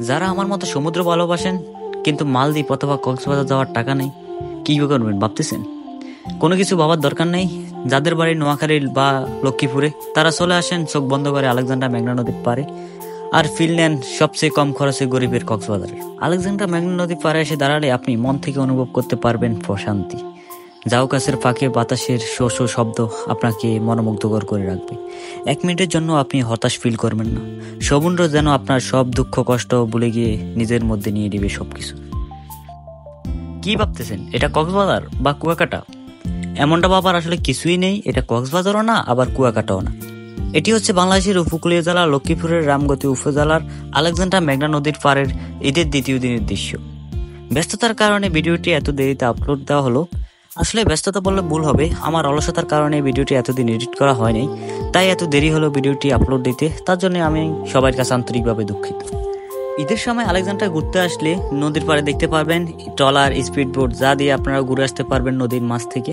যারা আমার মতো সমুদ্র ভালোবাসেন কিন্তু মালদ্বীপ অথবা কক্সবাজার যাওয়ার টাকা নেই, কি করবেন ভাবতেছেন? কোনো কিছু ভাবার দরকার নেই। যাদের বাড়ি নোয়াখালী বা লক্ষ্মীপুরে, তারা চলে আসেন চোখ বন্ধ করে আলেকজান্ডার মেঘনা নদীর পারে আর ফিল নেন সবচেয়ে কম খরচে গরিবের কক্সবাজারে। আলেকজান্ডার মেঘনা নদীর পারে এসে দাঁড়ালে আপনি মন থেকে অনুভব করতে পারবেন প্রশান্তি। জাউ গাছের ফাঁকে বাতাসের শো শো শব্দ আপনাকে মনোমুগ্ধকর করে রাখবে। 1 মিনিটের জন্য আপনি হতাশ ফিল করবেন না। সমুদ্র যেন আপনার সব দুঃখ কষ্ট ভুলে গিয়ে নিজের মধ্যে নিয়ে নেবে সবকিছু। কি ভাবতেছেন এটা কক্সবাজার বা কুয়াকাটা? এমনটা ভাবার আসলে কিছুই নেই। এটা কক্সবাজারও না, আবার কুয়াকাটাও না। এটি হচ্ছে বাংলাদেশের উপকূলীয় জেলা লক্ষ্মীপুরের রামগতি উপজেলার আলেকজান্ডার মেঘনা নদীর পাড়ের ঈদের দ্বিতীয় দিনের দৃশ্য। ব্যস্ততার কারণে ভিডিওটি এত দেরিতে আপলোড দেওয়া হলো। আসলে ব্যস্ততা বললে ভুল হবে, আমার অলসতার কারণে ভিডিওটি এতদিন এডিট করা হয়নি, তাই এত দেরি হলো ভিডিওটি আপলোড দিতে। তার জন্য আমি সবার কাছে আন্তরিকভাবে দুঃখিত। ঈদের সময় আলেকজান্ডার ঘুরতে আসলে নদীর পাড়ে দেখতে পারবেন ট্রলার, স্পিড বোট, যা দিয়ে আপনারা ঘুরে আসতে পারবেন নদীর মাছ থেকে।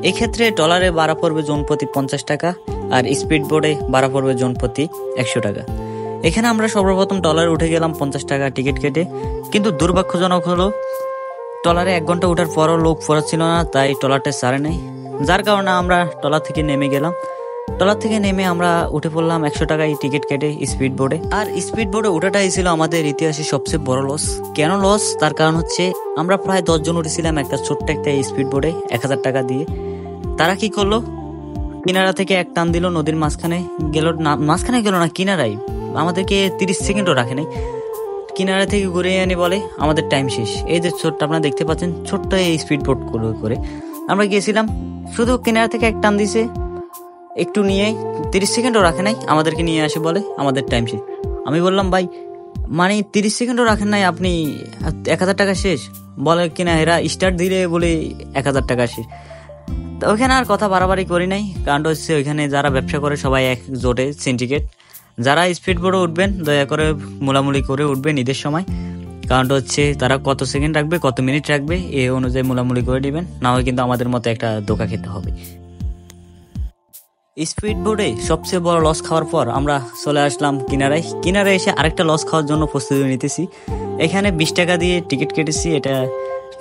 এক্ষেত্রে ট্রলারে ভাড়া পড়বে জনপ্রতি 50 টাকা আর স্পিড বোটে ভাড়া পড়বে জনপ্রতি 100 টাকা। এখানে আমরা সর্বপ্রথম ট্রলারে উঠে গেলাম 50 টাকা টিকিট কেটে, কিন্তু দুর্ভাগ্যজনক হলো ট্রলারে 1 ঘন্টা ওঠার পরও লোক ছিল না, তাই ট্রলারটা ছাড়ে নাই। যার কারণে আমরা ট্রলার থেকে নেমে গেলাম। ট্রলার থেকে নেমে আমরা উঠে পড়লাম 100 টাকায় টিকিট কেটে স্পিড বোর্ডে। আর স্পিড বোর্ডে ওঠাটাই ছিল আমাদের ইতিহাসে সবচেয়ে বড় লস। কেন লস? তার কারণ হচ্ছে আমরা প্রায় 10 জন উঠেছিলাম একটা ছোট্ট একটা স্পিড বোর্ডে 1000 টাকা দিয়ে। তারা কি করলো, কিনারা থেকে এক টান দিল, নদীর মাঝখানে গেল না, মাঝখানে গেল না, কিনারাই, আমাদেরকে 30 সেকেন্ডও রাখে নাই। কিনারা থেকে ঘুরে এনে বলে আমাদের টাইম শেষ। এই যে ছোট্ট আপনারা দেখতে পাচ্ছেন, ছোট্ট এই স্পিড বোট করে আমরা গিয়েছিলাম। শুধু কিনারা থেকে এক টান দিছে, একটু নিয়ে 30 সেকেন্ডও রাখে নাই, আমাদেরকে নিয়ে আসে বলে আমাদের টাইম শেষ। আমি বললাম ভাই, মানে 30 সেকেন্ডও রাখেন নাই আপনি, 1000 টাকা শেষ? বলে কিনা এরা স্টার্ট দিলে বলে 1000 টাকা শেষ। তো ওইখানে আর কথা বাড়াবাড়ি করি নাই, কারণটা হচ্ছে ওইখানে যারা ব্যবসা করে সবাই এক জোটে সিন্ডিকেট। যারা স্পিড বোর্ডে উঠবেন দয়া করে মোলামুলি করে উঠবেন ঈদের সময়, কারণটা হচ্ছে তারা কত সেকেন্ড রাখবে, কত মিনিট রাখবে, এই অনুযায়ী মোলামুলি করে দিবেন, না হয় কিন্তু আমাদের মতো একটা ধোঁকা খেতে হবে। স্পিড বোর্ডে সবচেয়ে বড় লস খাওয়ার পর আমরা চলে আসলাম কিনারায় এসে আরেকটা লস খাওয়ার জন্য প্রস্তুতি নিতেছি। এখানে 20 টাকা দিয়ে টিকিট কেটেছি, এটা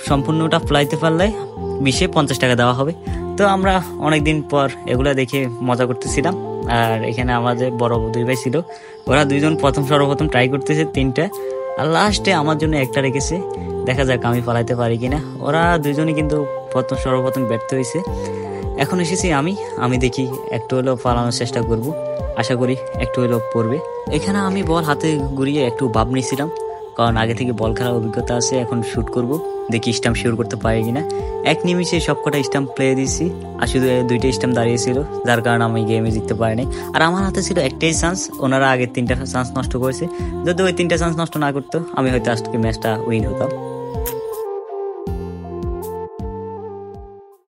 সম্পূর্ণটা ফ্লাইতে পারলে 50 টাকা দেওয়া হবে। তো আমরা অনেকদিন পর এগুলা দেখে মজা করতেছিলাম। আর এখানে আমাদের বড় 2 ভাই ছিল, ওরা 2জন সর্বপ্রথম ট্রাই করতেছে 3টা, আর লাস্টে আমার জন্য একটা রেখেছে। দেখা যাক আমি পালাইতে পারি কিনা। ওরা 2জনই কিন্তু সর্বপ্রথম ব্যর্থ হয়েছে। এখন এসেছি আমি দেখি একটু হলেও পালানোর চেষ্টা করব, আশা করি একটু হলেও পড়বে। এখানে আমি বল হাতে ঘুরিয়ে একটু ভাব নিয়েছিলাম, কারণ আগে থেকে বল খেলার অভিজ্ঞতা আছে। এখন শুট করব, দেখি স্টাম্প শিওর করতে পারি কিনা। 1 নিমিষে সবকটা স্টাম্প প্লে দিয়েছি, আর শুধু 2টা স্টাম্প দাঁড়িয়েছিল, যার কারণে আমি গেমে জিততে পারিনি। আর আমার হাতে ছিল একটাই চান্স, ওনারা আগে 3টা চান্স নষ্ট করেছে। যদি ওই 3টা চান্স নষ্ট না করতো আমি হয়তো আজকে ম্যাচটা উইন হতাম।